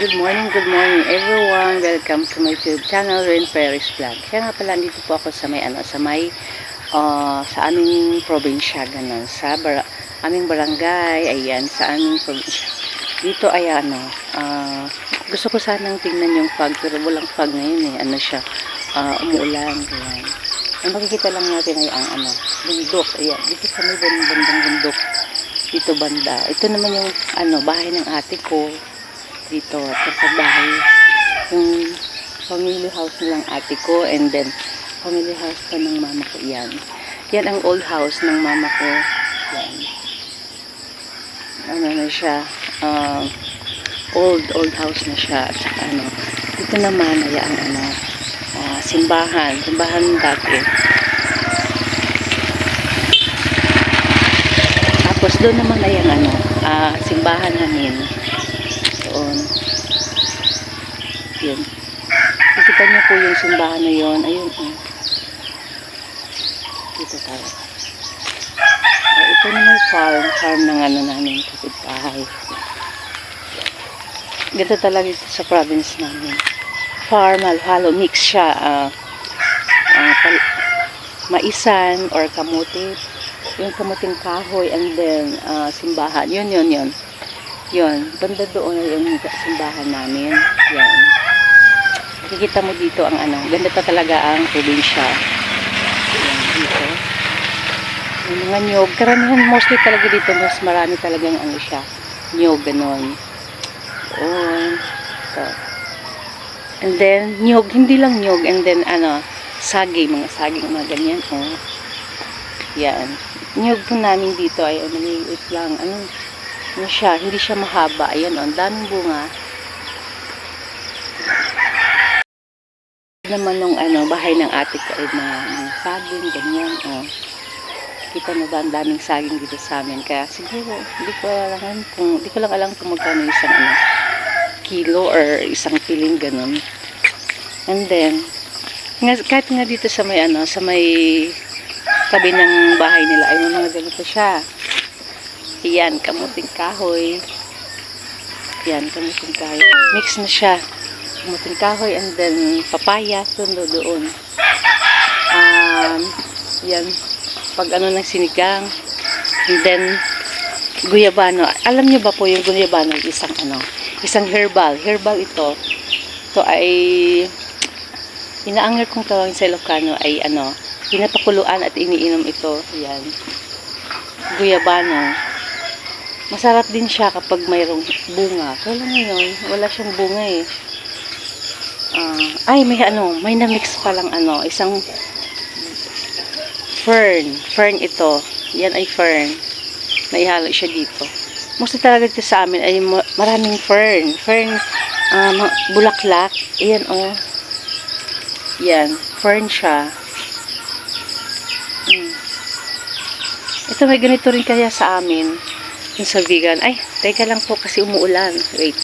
Good morning everyone. Welcome to my YouTube channel, Rain Paris Vlog. Kaya nga pala, dito po ako sa sa aming probinsya, ganun. Aming barangay, ayan, sa aming probinsya. Dito ay gusto ko sanang tingnan yung fog, pero walang fog ngayon siya, umuulan, ganyan. Ang makikita lang natin ay ang bundok, ayan, dito sa may bandang bundok. Dito banda. Ito naman yung bahay ng ate ko. Dito sa bahay. Yung family house nilang ate ko, and then family house pa ng mama ko. Yan. Yan ang old house ng mama ko. Yan. Na siya. Old house na siya. At saka dito naman ay ang simbahan. Simbahan dati. Tapos doon naman ay ang simbahan namin. Doon. Yun. Nakikita niyo po yung simbahan na yun. Ayun. Dito tayo. Ito naman farm ng namin kapitbahay. Ganda talaga ito sa province namin. Farm, halo mix siya. Maisan or kamuti. Yung kamuting kahoy, and then simbahan. Yun. Banda doon ay yung simbahan namin. Yan. Nakikita mo dito ang ganda talaga ang probinsya. Yan, dito. Yung mga nyog. Karamihan mostly talaga dito, mas marami talagang siya. Nyog, ganon. Doon. So. And then, nyog. Hindi lang nyog. And then, saging. Mga saging, mga ganyan. Yan. Nyug po namin dito ay maliit lang. Siya, hindi siya mahaba. Ayan, ang daming bunga. Naman nung bahay ng ate ko ay mga saging, ganyan. Kita mo ba ang daming saging dito sa amin? Kaya siguro, hindi ko lang alam kung magkano isang kilo or isang piling, ganun. And then, kahit nga dito sa may tabi ng bahay nila ay mga ganito siya. Yan, kamuting kahoy. Yan, kamuting kahoy. Mix na siya. Kamuting kahoy, and then papaya, sundo doon. Yan, pag ng sinigang. And then, guyabano. Alam niyo ba po yung guyabano, isang herbal. Herbal ito. Ito ay, inaangal kong tawagin sa Ilocano ay pinapakuluan at iniinom ito. Yan. Guyabano. Masarap din siya kapag mayroong bunga. Kaya lang ngayon, wala siyang bunga may na-mix pa lang isang fern. Fern ito. Yan ay fern. Naihalo siya dito. Mostly talaga dito sa amin ay maraming fern. Fern, bulaklak. Yan Yan. Fern siya. Ito may ganito rin kaya sa amin. Yung sa vegan. Ay, teka lang po kasi umuulan. Wait.